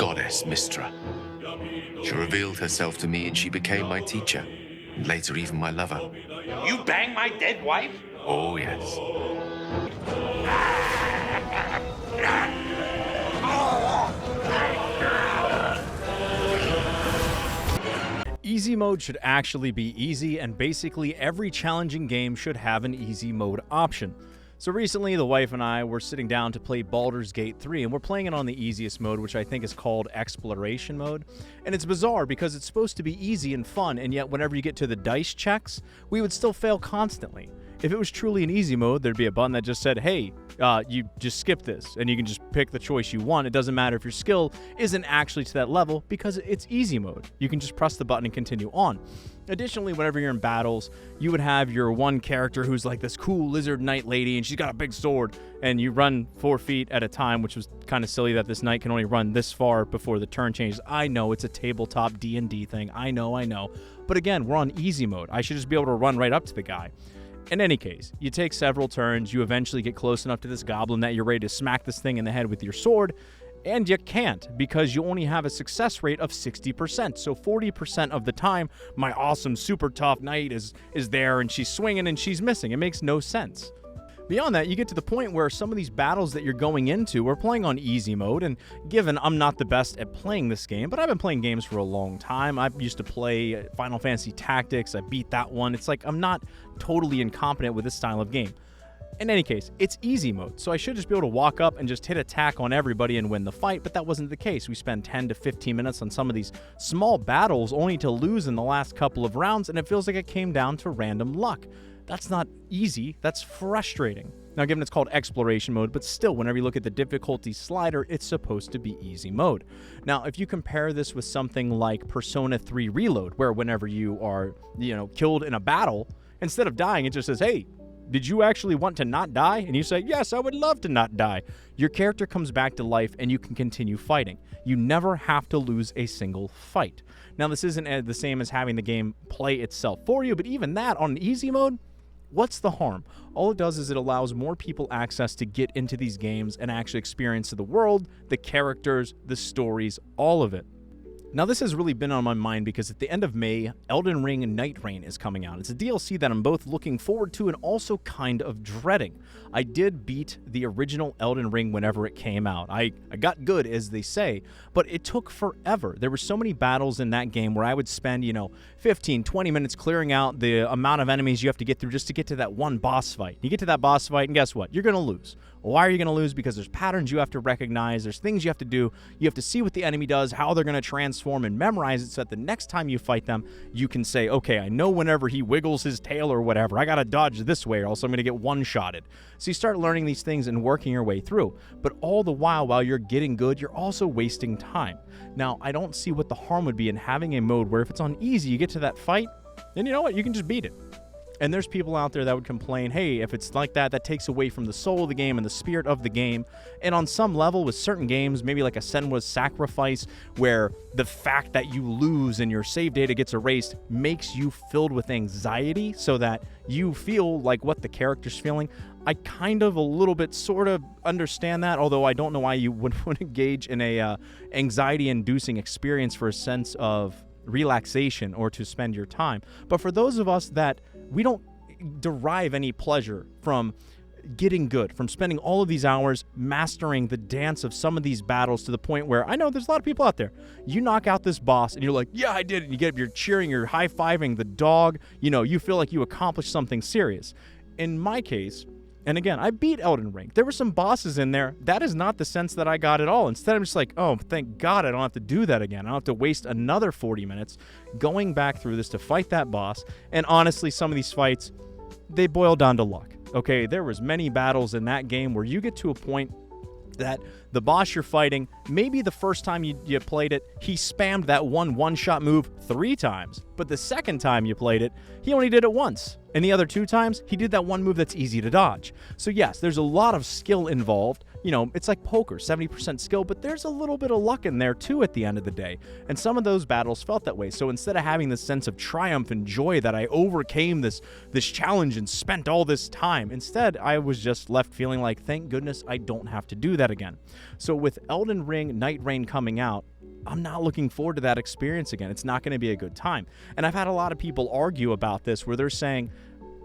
goddess Mistra. She revealed herself to me and she became my teacher, and later even my lover. You bang my dead wife? Oh, yes. Easy mode should actually be easy, and basically every challenging game should have an easy mode option. So recently, the wife and I were sitting down to play Baldur's Gate 3, and we're playing it on the easiest mode, which I think is called Exploration Mode. And it's bizarre because it's supposed to be easy and fun, and yet whenever you get to the dice checks, we would still fail constantly. If it was truly an easy mode, there'd be a button that just said, hey, you just skip this, and you can just pick the choice you want. It doesn't matter if your skill isn't actually to that level because it's easy mode. You can just press the button and continue on. Additionally, whenever you're in battles, you would have your one character who's like this cool lizard knight lady, and she's got a big sword, and you run 4 feet at a time, which was kind of silly that this knight can only run this far before the turn changes. I know it's a tabletop D&D thing. I know. But again, we're on easy mode. I should just be able to run right up to the guy. In any case, you take several turns, you eventually get close enough to this goblin that you're ready to smack this thing in the head with your sword, and you can't because you only have a success rate of 60%. So 40% of the time, my awesome, super tough knight is there, and she's swinging and she's missing. It makes no sense. Beyond that, you get to the point where some of these battles that you're going into, we're playing on easy mode, and given I'm not the best at playing this game, but I've been playing games for a long time. I used to play Final Fantasy Tactics. I beat that one. It's like I'm not totally incompetent with this style of game. In any case, it's easy mode, so I should just be able to walk up and just hit attack on everybody and win the fight, but that wasn't the case. We spend 10 to 15 minutes on some of these small battles only to lose in the last couple of rounds, and it feels like it came down to random luck. That's not easy, that's frustrating. Now, given it's called exploration mode, but still, whenever you look at the difficulty slider, it's supposed to be easy mode. Now, if you compare this with something like Persona 3 Reload, where whenever you are, killed in a battle, instead of dying, it just says, hey, did you actually want to not die? And you say, yes, I would love to not die. Your character comes back to life and you can continue fighting. You never have to lose a single fight. Now, this isn't the same as having the game play itself for you, but even that on easy mode, what's the harm? All it does is it allows more people access to get into these games and actually experience the world, the characters, the stories, all of it. Now, this has really been on my mind because at the end of May, Elden Ring and Night Rain is coming out. It's a DLC that I'm both looking forward to and also kind of dreading. I did beat the original Elden Ring whenever it came out. I got good, as they say, but it took forever. There were so many battles in that game where I would spend, 15, 20 minutes clearing out the amount of enemies you have to get through just to get to that one boss fight. You get to that boss fight, and guess what? You're going to lose. Why are you going to lose? Because there's patterns you have to recognize, there's things you have to do, you have to see what the enemy does, how they're going to transform, and memorize it so that the next time you fight them, you can say, okay, I know whenever he wiggles his tail or whatever, I got to dodge this way or else I'm going to get one-shotted. So you start learning these things and working your way through. But all the while you're getting good, you're also wasting time. Now, I don't see what the harm would be in having a mode where if it's on easy, you get to that fight, then you know what, you can just beat it. And there's people out there that would complain, hey, if it's like that, that takes away from the soul of the game and the spirit of the game. And on some level, with certain games, maybe like a Senua's Sacrifice, where the fact that you lose and your save data gets erased makes you filled with anxiety so that you feel like what the character's feeling. I kind of a little bit sort of understand that, although I don't know why you would engage in a anxiety-inducing experience for a sense of relaxation or to spend your time. But for those of us that we don't derive any pleasure from getting good, from spending all of these hours mastering the dance of some of these battles to the point where I know there's a lot of people out there. You knock out this boss and you're like, yeah, I did it. And you get up, you're cheering, you're high-fiving the dog. You feel like you accomplished something serious. In my case, and again, I beat Elden Ring. There were some bosses in there. That is not the sense that I got at all. Instead, I'm just like, oh, thank God I don't have to do that again. I don't have to waste another 40 minutes going back through this to fight that boss. And honestly, some of these fights, they boil down to luck. Okay, there was many battles in that game where you get to a point that the boss you're fighting, maybe the first time you played it, he spammed that one-shot move 3 times. But the second time you played it, he only did it once. And the other 2 times, he did that one move that's easy to dodge. So yes, there's a lot of skill involved. It's like poker, 70% skill, but there's a little bit of luck in there too at the end of the day. And some of those battles felt that way. So instead of having this sense of triumph and joy that I overcame this challenge and spent all this time, instead I was just left feeling like, thank goodness I don't have to do that again. So with Elden Ring Night Rain coming out, I'm not looking forward to that experience again. It's not going to be a good time. And I've had a lot of people argue about this where they're saying,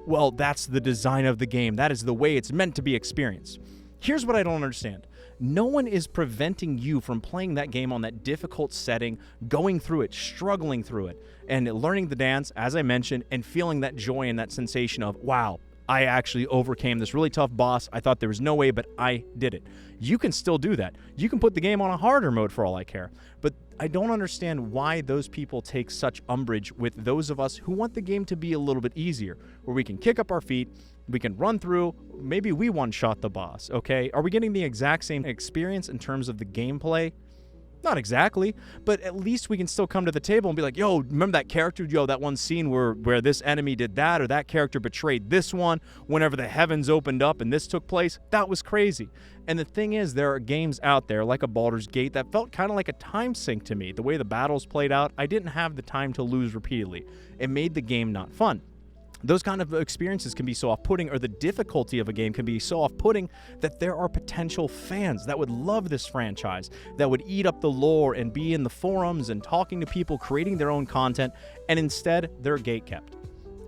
well, that's the design of the game. That is the way it's meant to be experienced. Here's what I don't understand. No one is preventing you from playing that game on that difficult setting, going through it, struggling through it, and learning the dance, as I mentioned, and feeling that joy and that sensation of, wow, I actually overcame this really tough boss. I thought there was no way, but I did it. You can still do that. You can put the game on a harder mode for all I care. But I don't understand why those people take such umbrage with those of us who want the game to be a little bit easier, where we can kick up our feet, we can run through, maybe we one-shot the boss, okay? Are we getting the exact same experience in terms of the gameplay? Not exactly, but at least we can still come to the table and be like, yo, remember that character? Yo, that one scene where this enemy did that, or that character betrayed this one whenever the heavens opened up and this took place? That was crazy. And the thing is, there are games out there like a Baldur's Gate that felt kind of like a time sink to me. The way the battles played out, I didn't have the time to lose repeatedly. It made the game not fun. Those kind of experiences can be so off-putting, or the difficulty of a game can be so off-putting, that there are potential fans that would love this franchise, that would eat up the lore and be in the forums and talking to people, creating their own content, and instead they're gatekept.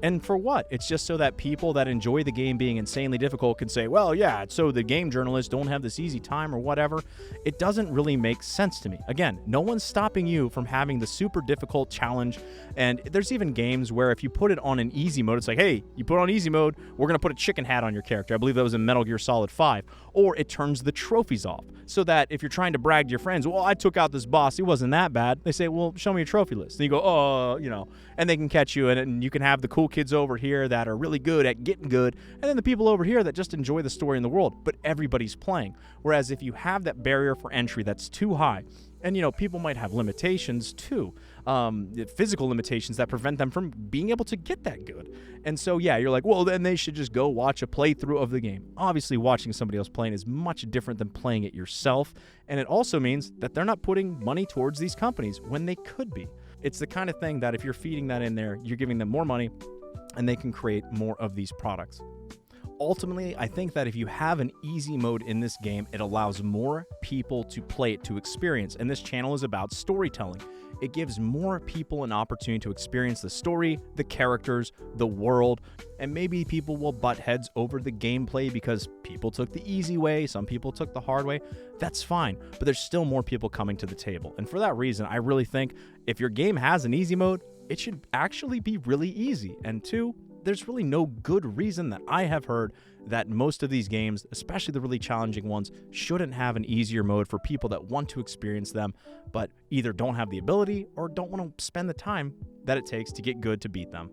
And for what? It's just so that people that enjoy the game being insanely difficult can say, well, yeah, it's so the game journalists don't have this easy time or whatever. It doesn't really make sense to me. Again, no one's stopping you from having the super difficult challenge. And there's even games where if you put it on an easy mode, it's like, hey, you put it on easy mode, we're going to put a chicken hat on your character. I believe that was in Metal Gear Solid 5. Or it turns the trophies off, so that if you're trying to brag to your friends, well, I took out this boss, he wasn't that bad. They say, well, show me your trophy list. And you go, oh, and they can catch you, and you can have the cool kids over here that are really good at getting good, and then the people over here that just enjoy the story in the world, but everybody's playing. Whereas if you have that barrier for entry that's too high, and people might have limitations too, physical limitations that prevent them from being able to get that good. And so, yeah, you're like, well, then they should just go watch a playthrough of the game. Obviously, watching somebody else playing is much different than playing it yourself. And it also means that they're not putting money towards these companies when they could be. It's the kind of thing that if you're feeding that in there, you're giving them more money and they can create more of these products. Ultimately, I think that if you have an easy mode in this game, it allows more people to play it, to experience. And this channel is about storytelling. It gives more people an opportunity to experience the story, the characters, the world, and maybe people will butt heads over the gameplay because people took the easy way, some people took the hard way. That's fine, but there's still more people coming to the table. And for that reason, I really think if your game has an easy mode, it should actually be really easy. And two, there's really no good reason that I have heard that most of these games, especially the really challenging ones, shouldn't have an easier mode for people that want to experience them, but either don't have the ability or don't want to spend the time that it takes to get good to beat them.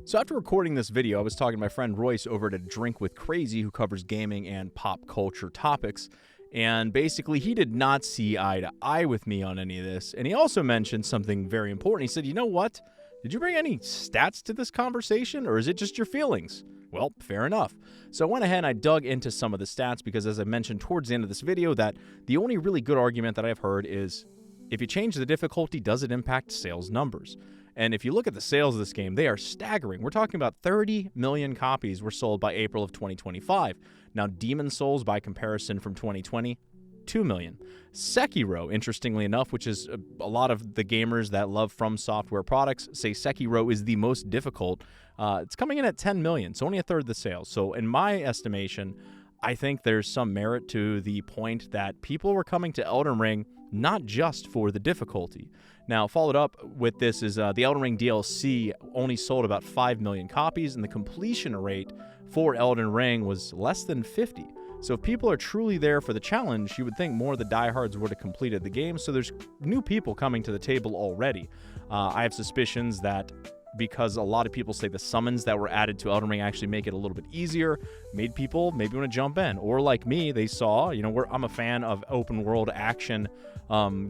So after recording this video, I was talking to my friend Royce over at A Drink with Crazy, who covers gaming and pop culture topics. And basically, he did not see eye to eye with me on any of this. And he also mentioned something very important. He said, you know what? Did you bring any stats to this conversation, or is it just your feelings? Well, fair enough. So I went ahead and I dug into some of the stats because, as I mentioned towards the end of this video, that the only really good argument that I've heard is if you change the difficulty, does it impact sales numbers? And if you look at the sales of this game, they are staggering. We're talking about 30 million copies were sold by April of 2025. Now, Demon's Souls, by comparison from 2020, 2 million. Sekiro, interestingly enough, which is a lot of the gamers that love From Software products say Sekiro is the most difficult. It's coming in at 10 million, so only a third of the sales. So in my estimation, I think there's some merit to the point that people were coming to Elden Ring not just for the difficulty. Now, followed up with this is the Elden Ring DLC only sold about 5 million copies, and the completion rate for Elden Ring was less than 50. So if people are truly there for the challenge, you would think more of the diehards would have completed the game. So there's new people coming to the table already. I have suspicions that because a lot of people say the summons that were added to Elden Ring actually make it a little bit easier, made people maybe want to jump in. Or like me, they saw, I'm a fan of open world action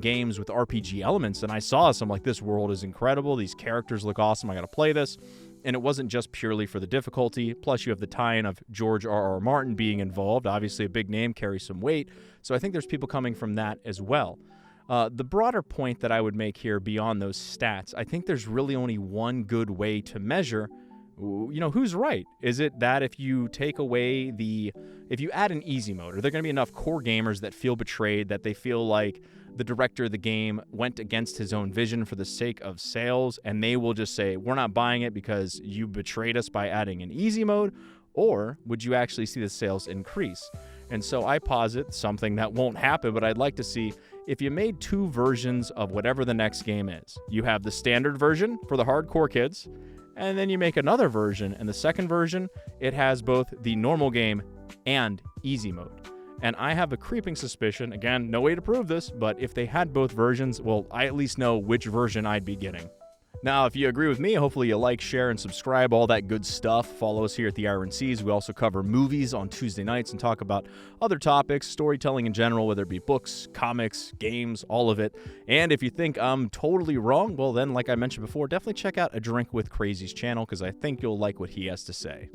games with RPG elements, and I saw some like, this world is incredible, these characters look awesome, I gotta play this. And it wasn't just purely for the difficulty. Plus, you have the tie-in of George R.R. Martin being involved. Obviously, a big name carries some weight. So I think there's people coming from that as well. The broader point that I would make here beyond those stats, I think there's really only one good way to measure who's right? Is it that if you take away if you add an easy mode, are there going to be enough core gamers that feel betrayed, that they feel like the director of the game went against his own vision for the sake of sales, and they will just say, we're not buying it because you betrayed us by adding an easy mode? Or would you actually see the sales increase? And so I posit something that won't happen, but I'd like to see if you made 2 versions of whatever the next game is. You have the standard version for the hardcore kids, and then you make another version, and the second version, it has both the normal game and easy mode. And I have a creeping suspicion, again, no way to prove this, but if they had both versions, well, I at least know which version I'd be getting. Now, if you agree with me, hopefully you like, share, and subscribe, all that good stuff. Follow us here at the Iron Seas. We also cover movies on Tuesday nights and talk about other topics, storytelling in general, whether it be books, comics, games, all of it. And if you think I'm totally wrong, well then, like I mentioned before, definitely check out A Drink with Crazy's channel, because I think you'll like what he has to say.